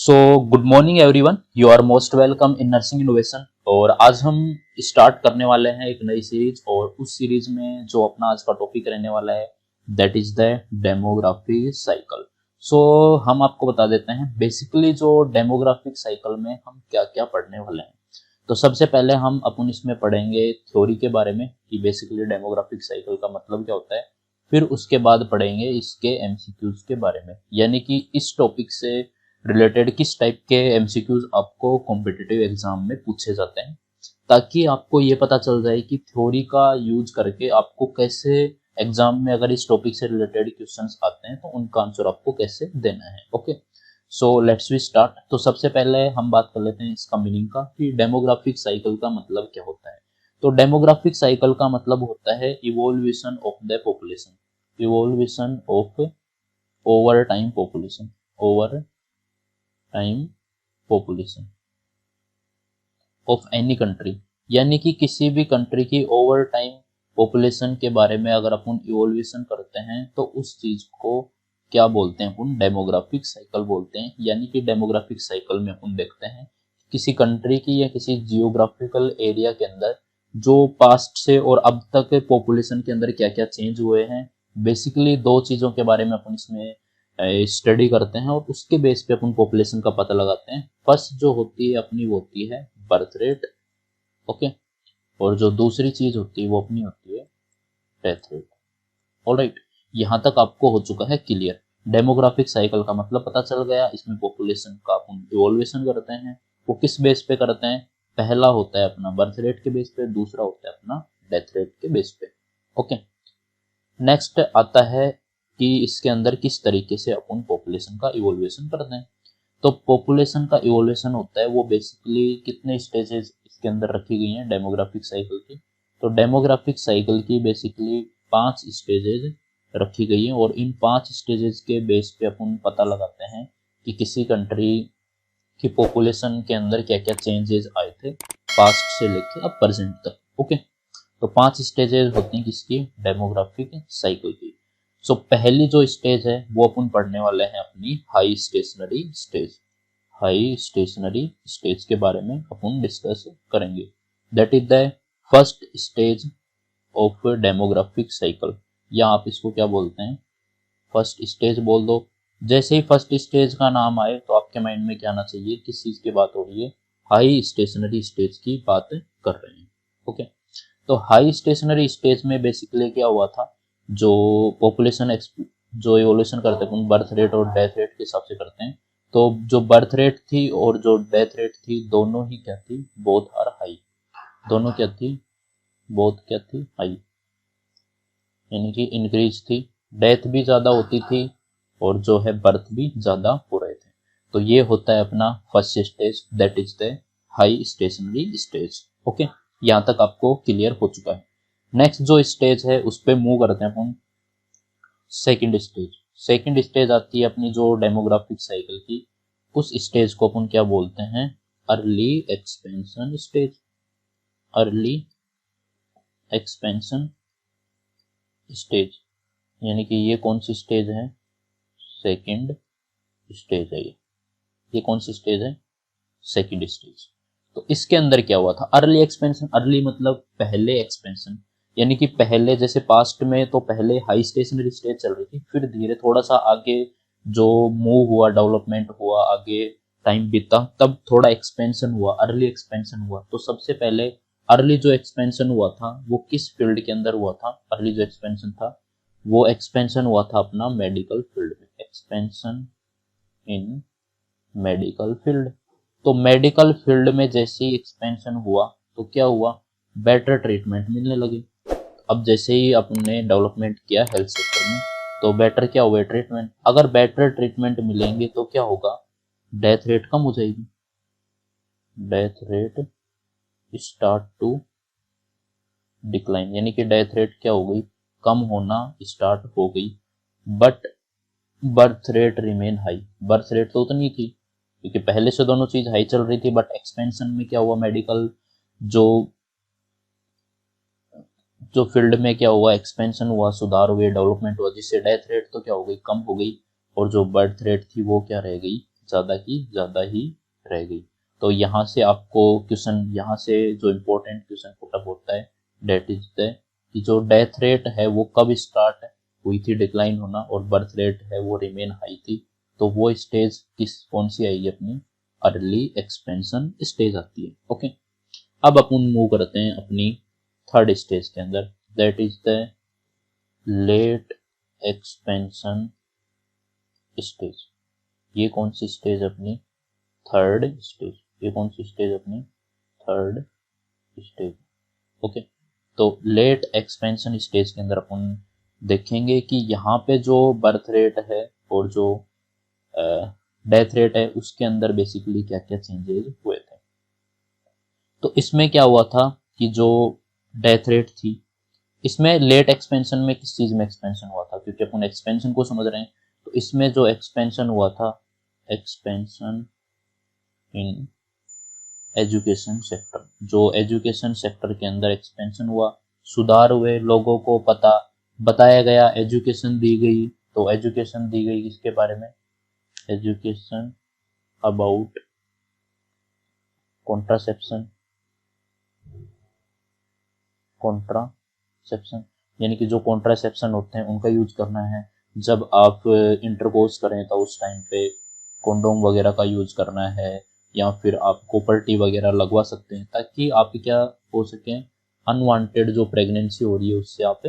So good morning everyone, you are most welcome in nursing innovation. और आज हम start करने वाले हैं एक नई सीरीज, और उस सीरीज में जो अपना आज का टॉपिक रहने वाला है that is the demography cycle. So हम आपको बता देते हैं बेसिकली जो डेमोग्राफिक साइकिल में हम क्या क्या पढ़ने वाले हैं। तो सबसे पहले हम अपन इसमें पढ़ेंगे थ्योरी के बारे में कि बेसिकली डेमोग्राफिक साइकिल का मतलब क्या होता है। फिर उसके बाद पढ़ेंगे इसके एमसीक्यूज के बारे में, यानी कि इस टॉपिक से रिलेटेड किस टाइप के एमसीक्यूज आपको कॉम्पिटिटिव एग्जाम में पूछे जाते हैं, ताकि आपको ये पता चल जाए कि थ्योरी का यूज करके आपको कैसे एग्जाम में अगर इस टॉपिक से रिलेटेड क्वेश्चंस आते हैं तो उनका आंसर आपको कैसे देना है। Okay, so let's we start. तो सबसे पहले हम बात कर लेते हैं इसका मीनिंग का कि डेमोग्राफिक साइकिल का मतलब क्या होता है। तो डेमोग्राफिक साइकिल का मतलब होता है evolution of the population, evolution of over time population, over time population of any country, यानी कि किसी भी कंट्री की ओवर टाइम पॉपुलेशन के बारे में अगर अपन इवोल्यूशन करते हैं तो उस चीज को क्या बोलते हैं, अपन डेमोग्राफिक साइकिल बोलते हैं। यानी कि डेमोग्राफिक साइकिल में अपन देखते हैं किसी कंट्री की या किसी जियोग्राफिकल एरिया के अंदर जो पास्ट से और अब तक पॉपुलेशन के अंदर क्या क्या चेंज हुए हैं। बेसिकली दो चीजों के बारे में अपन इसमें स्टडी करते हैं और उसके बेस पे अपन पॉपुलेशन का पता लगाते हैं। फर्स्ट जो होती है अपनी वो होती है बर्थ रेट, ओके, और जो दूसरी चीज होती है वो अपनी होती है डेथ रेट। ऑलराइट, यहाँ तक आपको हो चुका है क्लियर। डेमोग्राफिक साइकिल का मतलब पता चल गया। इसमें पॉपुलेशन का अपन इवोल्यूशन करते हैं, वो किस बेस पे करते हैं। पहला होता है अपना बर्थ रेट के बेस पे, दूसरा होता है अपना डेथ रेट के बेस पे। ओके, नेक्स्ट आता है कि इसके अंदर किस तरीके से अपन पॉपुलेशन का इवोल्यूशन करते हैं। तो पॉपुलेशन का इवोल्यूशन होता है वो बेसिकली कितने स्टेजेस इसके अंदर रखी गई हैं डेमोग्राफिक साइकिल की। तो डेमोग्राफिक साइकिल की बेसिकली 5 स्टेजेस रखी गई हैं, और इन 5 स्टेजेस के बेस पे अपन पता लगाते हैं कि किसी कंट्री की पॉपुलेशन के अंदर क्या क्या चेंजेस आए थे पास्ट से लेके अब प्रेजेंट तक। ओके, तो 5 स्टेजेस होती हैं किसकी, डेमोग्राफिक साइकिल की। सो पहली जो स्टेज है वो अपन पढ़ने वाले हैं अपनी high stationary stage. High stationary stage के बारे में अपन डिस्कस करेंगे। That is the first stage of demographic cycle, या आप इसको क्या बोलते हैं, फर्स्ट स्टेज बोल दो। जैसे ही फर्स्ट स्टेज का नाम आए तो आपके माइंड में क्या आना चाहिए, किस चीज की बात हो रही है, हाई स्टेशनरी स्टेज की बात कर रहे हैं। ओके, तो हाई स्टेशनरी स्टेज में बेसिकली क्या हुआ था, जो पॉपुलेशन जो इवोल्यूशन करते हैं बर्थ रेट और डेथ रेट के हिसाब से करते हैं। तो जो बर्थ रेट थी और जो डेथ रेट थी दोनों ही क्या थी, बोथ आर हाई। दोनों क्या थी, बोथ क्या थी, हाई, यानी कि इंक्रीज थी। डेथ भी ज्यादा होती थी और जो है बर्थ भी ज्यादा हो रहे थे। तो ये होता है अपना first stage, that is the high stationary stage. Okay, यहाँ तक आपको क्लियर हो चुका है। नेक्स्ट जो स्टेज है उस पर मूव करते हैं अपन सेकंड स्टेज। सेकंड स्टेज आती है अपनी जो डेमोग्राफिक साइकिल की, उस स्टेज को अपन क्या बोलते हैं, early expansion stage. Early expansion stage, यानी कि ये कौन सी स्टेज है, सेकंड स्टेज है। ये कौन सी स्टेज है, सेकंड स्टेज। तो इसके अंदर क्या हुआ था, अर्ली एक्सपेंशन। अर्ली मतलब पहले एक्सपेंशन, यानी कि पहले जैसे पास्ट में तो पहले हाई स्टेशनरी स्टेज चल रही थी, फिर धीरे थोड़ा सा आगे जो मूव हुआ, डेवलपमेंट हुआ, आगे टाइम बीता, तब थोड़ा एक्सपेंशन हुआ, अर्ली एक्सपेंशन हुआ। तो सबसे पहले अर्ली जो एक्सपेंशन हुआ था वो किस फील्ड के अंदर हुआ था, अर्ली जो एक्सपेंशन था वो एक्सपेंशन हुआ था अपना मेडिकल फील्ड में, एक्सपेंशन इन मेडिकल फील्ड। तो मेडिकल फील्ड में जैसे ही एक्सपेंशन हुआ तो क्या हुआ, बेटर ट्रीटमेंट मिलने लगी। अब जैसे ही अपने डेवलपमेंट किया हेल्थ सेक्टर में तो बेटर क्या हुआ, ट्रीटमेंट। अगर बेटर ट्रीटमेंट मिलेंगे तो क्या होगा, डेथ रेट कम हो जाएगी। Death rate start to decline, यानी कि डेथ रेट क्या हो गई, कम होना स्टार्ट हो गई। But birth rate remain high. Birth rate तो उतनी थी क्योंकि पहले से दोनों चीज हाई चल रही थी, बट एक्सपेंशन में क्या हुआ, मेडिकल जो जो फील्ड में क्या हुआ, एक्सपेंशन हुआ, सुधार हुए, डेवलपमेंट हुआ, जिससे डेथ रेट तो क्या हो गई, कम हो गई, और जो बर्थ रेट थी वो क्या रह गई, ज़्यादा की ज़्यादा ही रह गई। तो यहाँ से आपको क्वेश्चन, यहाँ से जो इम्पोर्टेंट क्वेश्चन पुटअप होता है डेट इज द, कि जो डेथ रेट है वो कब स्टार्ट हुई थी डिक्लाइन होना, और बर्थ रेट है वो रिमेन हाई थी। तो वो स्टेज कौन सी आएगी अपनी, अर्ली एक्सपेंशन स्टेज आती है। ओके, अब अपन मूव करते हैं अपनी थर्ड स्टेज के अंदर, that is the late expansion stage. ये कौन सी स्टेज अपनी, थर्ड स्टेज। ये कौन सी स्टेज अपनी, थर्ड स्टेज। ओके, तो लेट एक्सपेंशन स्टेज के अंदर अपन देखेंगे कि यहाँ पे जो बर्थ रेट है और जो डेथ रेट है उसके अंदर बेसिकली क्या क्या चेंजेस हुए थे। तो इसमें क्या हुआ था कि जो डेथ रेट थी, इसमें लेट एक्सपेंशन में किस चीज में एक्सपेंशन हुआ था, क्योंकि अपन एक्सपेंशन को समझ रहे हैं, तो इसमें जो एक्सपेंशन हुआ था, एक्सपेंशन इन एजुकेशन सेक्टर, जो एजुकेशन सेक्टर के अंदर एक्सपेंशन हुआ, सुधार हुए, लोगों को पता बताया गया, एजुकेशन दी गई। तो एजुकेशन दी गई किसके बारे में, एजुकेशन अबाउट कॉन्ट्रासेप्शन, कॉन्ट्रासेप्शन यानी कि जो कॉन्ट्रासेप्शन होते हैं उनका यूज करना है। जब आप इंटरकोर्स करें तो उस टाइम पे कॉन्डोम वगैरह का यूज करना है, या फिर आप कोपर्टी वगैरह लगवा सकते हैं, ताकि आप क्या हो सके, अनवांटेड जो प्रेगनेंसी हो रही है उससे आप,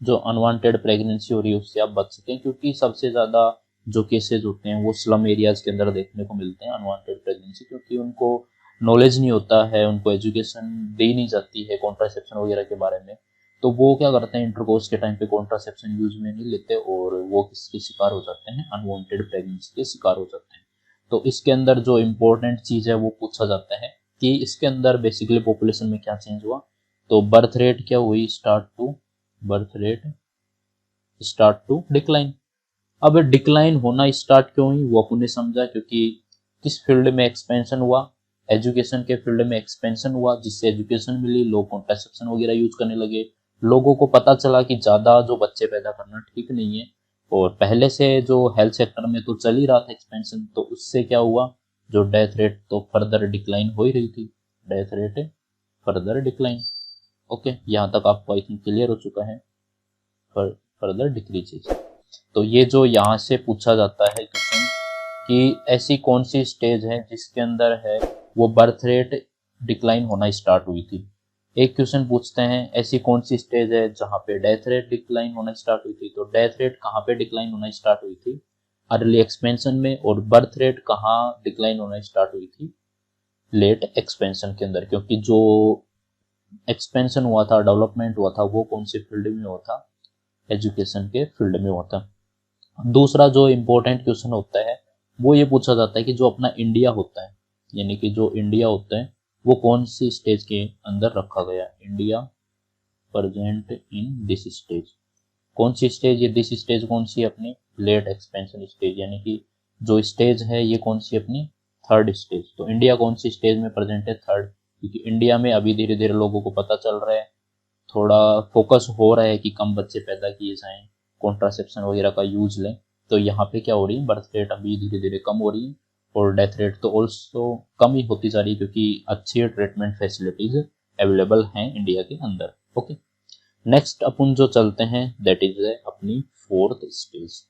जो अनवांटेड प्रेगनेंसी हो रही है उससे आप बच सकें। क्योंकि सबसे ज़्यादा जो केसेस होते हैं वो स्लम एरियाज के अंदर देखने को मिलते हैं, अनवांटेड प्रेगनेंसी, क्योंकि उनको नॉलेज नहीं होता है, उनको एजुकेशन दी नहीं जाती है कॉन्ट्रासेप्शन वगैरह के बारे में। तो वो क्या करते हैं, इंटरकोर्स के टाइम पे कॉन्ट्रासेप्शन यूज में नहीं लेते और वो किसके शिकार हो जाते हैं, अनवांटेड प्रेगनेंसी के शिकार हो जाते हैं। तो इसके अंदर जो इम्पोर्टेंट चीज़ है वो पूछा जाता है कि इसके अंदर बेसिकली पॉपुलेशन में क्या चेंज हुआ। तो बर्थ रेट क्या हुई, birth rate start to decline. अब डिक्लाइन होना स्टार्ट क्यों हुई वो अपन ने समझा, क्योंकि किस फील्ड में एक्सपेंशन हुआ, एजुकेशन के फील्ड में एक्सपेंशन हुआ, जिससे एजुकेशन मिली, लोग कॉन्ट्रासेप्शन वगैरह यूज करने लगे, लोगों को पता चला कि ज्यादा जो बच्चे पैदा करना ठीक नहीं है, और पहले से जो हेल्थ सेक्टर में तो चल ही रहा था एक्सपेंशन, तो उससे क्या हुआ, जो डेथ रेट तो फर्दर डिक्लाइन हो ही रही थी, death rate further decline. Okay, यहाँ तक आपको आई थिंक क्लियर हो चुका है, फर्दर डिक्रीजेज। तो ये जो यहाँ से पूछा जाता है क्वेश्चन कि ऐसी कौन सी स्टेज है जिसके अंदर है वो बर्थ रेट डिक्लाइन होना स्टार्ट हुई थी। एक क्वेश्चन पूछते हैं ऐसी कौन सी स्टेज है जहाँ पे डेथ रेट डिक्लाइन होना स्टार्ट हुई थी। तो डेथ रेट कहाँ पे डिक्लाइन होना स्टार्ट हुई थी, अर्ली एक्सपेंशन में, और बर्थ रेट कहाँ डिक्लाइन होना स्टार्ट हुई थी, लेट एक्सपेंशन के अंदर। क्योंकि जो एक्सपेंशन हुआ था, डेवलपमेंट हुआ था, वो कौन से फील्ड में हुआ था, एजुकेशन के फील्ड में हुआ था। दूसरा जो इम्पोर्टेंट क्वेश्चन होता है वो ये पूछा जाता है कि जो अपना इंडिया होता है, यानी कि जो इंडिया होता है वो कौन सी स्टेज के अंदर रखा गया, India present in this stage. कौन सी स्टेज, ये दिस स्टेज कौन सी अपनी, लेट एक्सपेंशन स्टेज, यानी कि जो स्टेज है ये कौन सी अपनी, थर्ड स्टेज। तो इंडिया कौन सी स्टेज में प्रेजेंट है, थर्ड, क्योंकि इंडिया में अभी धीरे धीरे लोगों को पता चल रहा है, थोड़ा फोकस हो रहा है कि कम बच्चे पैदा किए जाएं, कॉन्ट्रासेप्शन वगैरह का यूज लें। तो यहाँ पे क्या हो रही है, बर्थ रेट अभी धीरे धीरे कम हो रही है, और डेथ रेट तो ऑल्सो कम ही होती जा रही है, क्योंकि अच्छी ट्रीटमेंट फैसिलिटीज अवेलेबल हैं इंडिया के अंदर। ओके, नेक्स्ट अपन जो चलते हैं दैट इज अपनी फोर्थ स्टेज।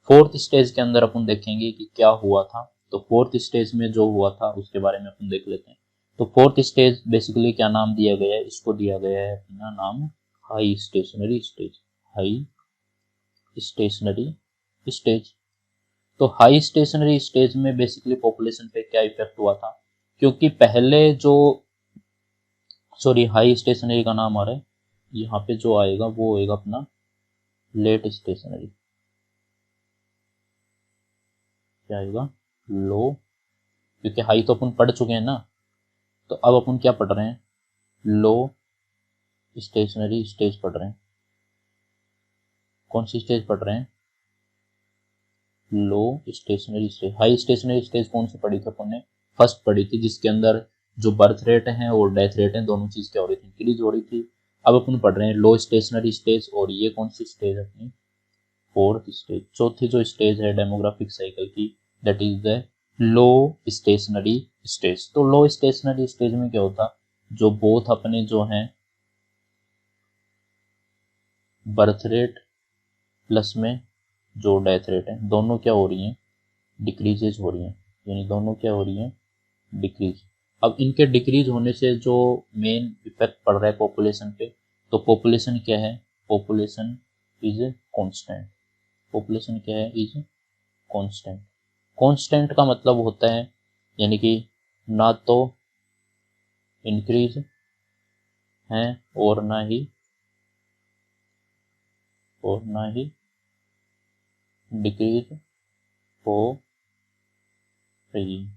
फोर्थ स्टेज के अंदर अपन देखेंगे कि क्या हुआ था। तो फोर्थ स्टेज में जो हुआ था उसके बारे में अपन देख लेते हैं। तो फोर्थ स्टेज बेसिकली क्या नाम दिया गया है, इसको दिया गया है अपना नाम high stationary stage, high stationary stage. तो हाई स्टेशनरी स्टेज में बेसिकली पॉपुलेशन पे क्या इफेक्ट हुआ था, क्योंकि पहले जो हाई स्टेशनरी का नाम आ रहा है, यहाँ पे जो आएगा वो आएगा अपना लेट स्टेशनरी, क्या आएगा, लो, क्योंकि हाई तो अपन पढ़ चुके हैं ना, तो अब अपन क्या पढ़ रहे हैं, लो स्टेशनरी स्टेज पढ़ रहे हैं। कौन सी स्टेज पढ़ रहे हैं, low stationary stage. High stationary stage कौन सी पढ़ी थी अपन ने, फर्स्ट पढ़ी थी, जिसके अंदर जो बर्थ रेट है और डेथ रेट है दोनों चीज क्या हो रही थी, इंक्रीज हो रही थी। अब अपन पढ़ रहे हैं लो स्टेशनरी स्टेज, और ये कौन सी स्टेज है अपनी, फोर्थ स्टेज, चौथी जो स्टेज है डेमोग्राफिक साइकिल की, that is the low stationary stage. तो लो स्टेशनरी स्टेज में क्या होता, जो बोथ अपने जो हैं बर्थ रेट प्लस में जो डेथ रेट है, दोनों क्या हो रही हैं, डिक्रीजेज हो रही हैं, यानी दोनों क्या हो रही हैं, डिक्रीज। अब इनके डिक्रीज होने से जो मेन इफेक्ट पड़ रहा है पॉपुलेशन पे, तो पॉपुलेशन क्या है, पॉपुलेशन इज कांस्टेंट। पॉपुलेशन क्या है, इज कांस्टेंट। कांस्टेंट का मतलब होता है यानी कि ना तो इंक्रीज है और ना ही डिक्रीज हो रही है,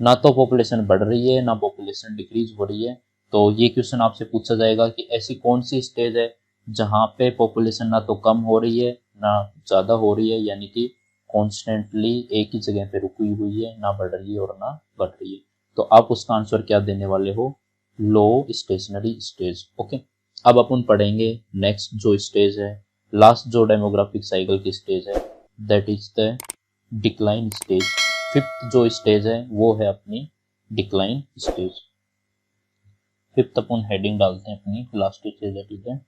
ना तो पॉपुलेशन बढ़ रही है ना पॉपुलेशन डिक्रीज हो रही है। तो ये क्वेश्चन आपसे पूछा जाएगा कि ऐसी कौन सी स्टेज है जहां पे पॉपुलेशन ना तो कम हो रही है ना ज्यादा हो रही है, यानी कि कॉन्स्टेंटली एक ही जगह पे रुकी हुई है, ना बढ़ रही है और ना घट रही है। तो आप उसका आंसर क्या देने वाले हो, लो स्टेशनरी स्टेज। ओके, अब अपन पढ़ेंगे नेक्स्ट जो स्टेज है, लास्ट जो डेमोग्राफिक साइकिल की स्टेज है, that is the decline stage. Fifth जो स्टेज है वो है अपनी डिक्लाइन स्टेज। फिफ्थ अपन हेडिंग डालते हैं अपनी last stage, that is the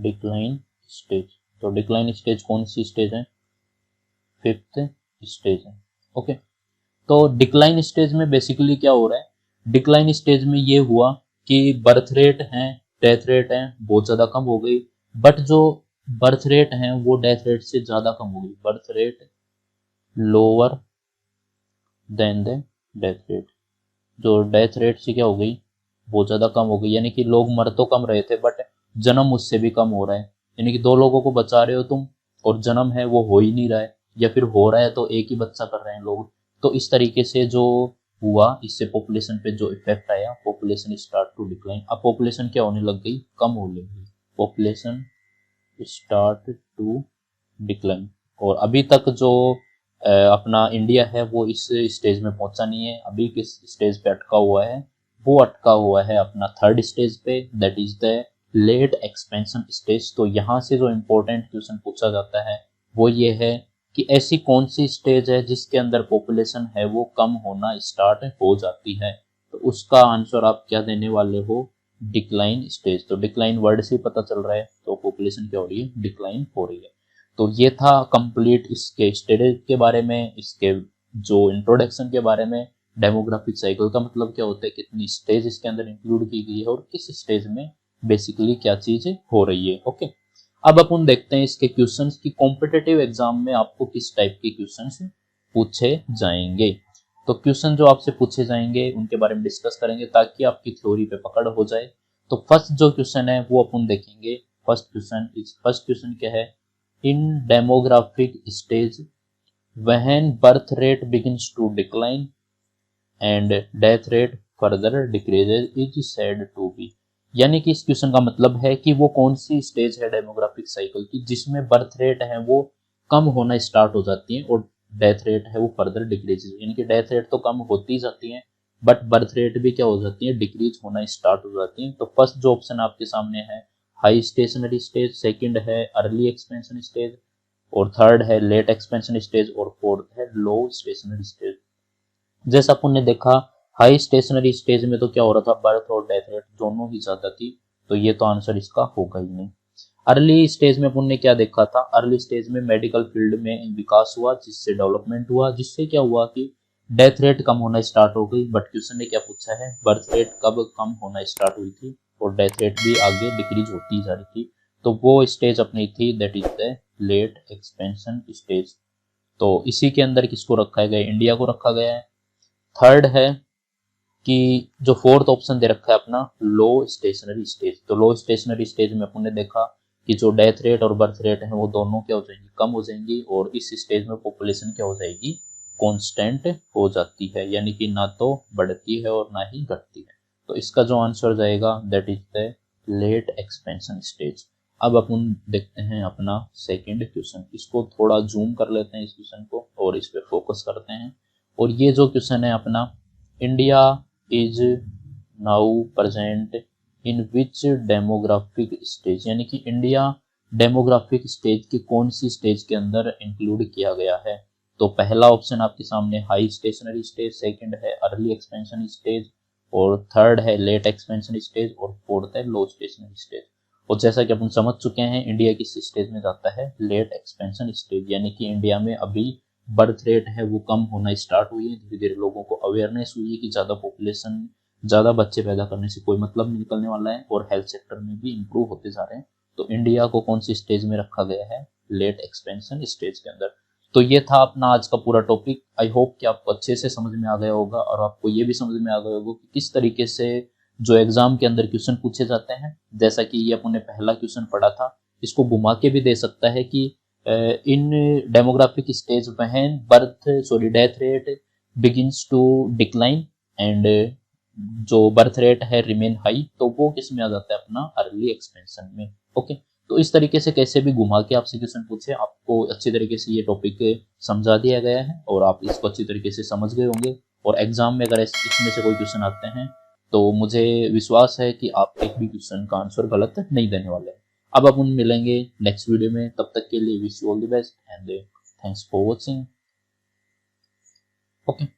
decline stage. तो डिक्लाइन स्टेज कौन सी स्टेज है, फिफ्थ स्टेज है। ओके, तो डिक्लाइन स्टेज में बेसिकली क्या हो रहा है, डिक्लाइन स्टेज में ये हुआ कि बर्थ रेट है, डेथ रेट है बहुत ज्यादा कम हो गई, बट जो बर्थ रेट है वो डेथ रेट से ज्यादा कम हो गई, birth rate lower than the death rate. जो डेथ रेट से क्या हो गई, बहुत ज्यादा कम हो गई, यानी कि लोग मर तो कम रहे थे बट जन्म उससे भी कम हो रहा है, यानी कि दो लोगों को बचा रहे हो तुम और जन्म है वो हो ही नहीं रहा है, या फिर हो रहा है तो एक ही बच्चा कर रहे हैं लोग। तो इस तरीके से जो हुआ, इससे पॉपुलेशन पे जो इफेक्ट आया, पॉपुलेशन स्टार्ट टू डिक्लाइन। अब पॉपुलेशन क्या होने लग गई, कम होने लग गई, पॉपुलेशन स्टार्ट टू डिक्लाइन। और अभी तक जो अपना इंडिया है वो इस स्टेज में पहुंचा नहीं है, अभी किस स्टेज पे अटका हुआ है, वो अटका हुआ है अपना थर्ड स्टेज पे, that is the late expansion stage. तो यहाँ से जो इम्पोर्टेंट क्वेश्चन पूछा जाता है वो ये है कि ऐसी कौन सी स्टेज है जिसके अंदर पॉपुलेशन है वो कम होना स्टार्ट हो जाती है। तो उसका आंसर आप क्या देने वाले हो, डिक्लाइन स्टेज। तो डिक्लाइन वर्ड से पता चल रहा है, तो पॉपुलेशन क्या हो रही है, डिक्लाइन हो रही है। तो ये था कंप्लीट इसके स्टेज के बारे में, इसके जो इंट्रोडक्शन के बारे में, डेमोग्राफिक साइकिल का मतलब क्या होता है, कितनी स्टेज इसके अंदर इंक्लूड की गई है और किस स्टेज में बेसिकली क्या चीज हो रही है। ओके, अब अपन देखते हैं इसके क्वेश्चंस की कॉम्पिटिटिव एग्जाम में आपको किस टाइप के क्वेश्चंस पूछे जाएंगे। तो क्वेश्चन जो आपसे पूछे जाएंगे उनके बारे में डिस्कस करेंगे ताकि आपकी थ्योरी पे पकड़ हो जाए। तो फर्स्ट जो क्वेश्चन है वो अपन देखेंगे। फर्स्ट क्वेश्चन क्या है, in demographic stage when birth rate begins to decline and death rate further decreases is said to be। यानी कि इस क्वेश्चन का मतलब है कि वो कौन सी स्टेज है डेमोग्राफिक साइकिल की जिसमें बर्थ रेट है वो कम होना स्टार्ट हो जाती है और डेथ रेट है वो फर्दर डिक्रीज, यानी कि डेथ रेट तो कम होती ही जाती है बट बर्थ रेट भी क्या हो जाती है, डिक्रीज होना स्टार्ट हो जाती है। तो फर्स्ट जो ऑप्शन आपके सामने है हाई स्टेशनरी स्टेज, सेकंड है अर्ली एक्सपेंशन स्टेज, और थर्ड है लेट एक्सपेंशन स्टेज, और फोर्थ है लो स्टेशनरी स्टेज। जैसा अपन ने देखा हाई स्टेशनरी स्टेज में तो क्या हो रहा था, बर्थ और डेथ रेट दोनों ही ज्यादा थी, तो ये तो आंसर इसका होगा ही नहीं। अर्ली स्टेज में अपन ने क्या देखा था, अर्ली स्टेज में मेडिकल फील्ड में विकास हुआ जिससे डेवलपमेंट हुआ, जिससे क्या हुआ कि डेथ रेट कम होना स्टार्ट हो गई। बट क्वेश्चन ने क्या पूछा है, बर्थ रेट कब कम होना स्टार्ट हुई थी और डेथ रेट भी आगे डिक्रीज होती जा रही थी। तो वो स्टेज अपनी थी that is the late expansion stage. तो इसी के अंदर किसको रखा गया, इंडिया को रखा गया है। थर्ड है कि जो फोर्थ ऑप्शन दे रखा है अपना लो स्टेशनरी स्टेज। तो लो स्टेशनरी स्टेज में अपन ने देखा कि जो डेथ रेट और बर्थ रेट है वो दोनों क्या हो जाएंगी, कम हो जाएंगी, और इस स्टेज में पॉपुलेशन क्या हो जाएगी, कांस्टेंट हो जाती है, यानी कि ना तो बढ़ती है और ना ही घटती है। तो इसका जो आंसर जाएगा that is the late expansion stage. अब अपन देखते हैं अपना सेकंड क्वेश्चन, इसको थोड़ा जूम कर लेते हैं इस क्वेश्चन को और इस पे फोकस करते हैं। और ये जो क्वेश्चन है अपना, India is now present in which demographic stage, यानी कि इंडिया डेमोग्राफिक स्टेज की कौन सी स्टेज के अंदर इंक्लूड किया गया है? तो पहला ऑप्शन आपके सामने हाई स्टेशनरी स्टेज, सेकंड है अर्ली एक्सपेंशन स्टेज, और थर्ड है लेट एक्सपेंशन स्टेज, और फोर्थ है लो स्टेशनरी स्टेज। और जैसा कि अपन समझ चुके हैं, इंडिया किस स्टेज में जाता है? लेट एक्सपेंशन स्टेज, यानी कि इंडिया में अभी बर्थ रेट है वो कम होना स्टार्ट हुई है, धीरे धीरे लोगों को अवेयरनेस हुई है कि ज़्यादा पॉपुलेशन, ज़्यादा बच्चे पैदा करने से कोई मतलब नहीं निकलने वाला है, और हेल्थ सेक्टर में भी इम्प्रूव होते जा रहे हैं। तो इंडिया को कौन सी स्टेज में रखा गया है? लेट एक्सपेंशन स्टेज के अंदर। तो ये था अपना आज का पूरा टॉपिक। आई होप कि आपको अच्छे से समझ में आ गया होगा, और आपको ये भी समझ में आ गया होगा कि किस तरीके से जो एग्जाम के अंदर क्वेश्चन पूछे जाते हैं। जैसा कि ये अपने पहला क्वेश्चन पढ़ा था, इसको घुमा के भी दे सकता है कि इन demographic stage when death rate begins to decline and जो बर्थ रेट है रिमेन हाई, तो वो किस में आ जाता है? अपना अर्ली एक्सपेंशन में। ओके, तो इस तरीके से कैसे भी घुमा के आपसे क्वेश्चन पूछे, आपको अच्छी तरीके से ये टॉपिक समझा दिया गया है और आप इसको अच्छी तरीके से समझ गए होंगे। और एग्जाम में अगर इसमें से कोई क्वेश्चन आते हैं तो मुझे विश्वास है कि आप एक भी क्वेश्चन का आंसर गलत नहीं देने वाले हैं। अब अपन मिलेंगे नेक्स्ट वीडियो में, तब तक के लिए wish you all the best and thanks for watching. Okay.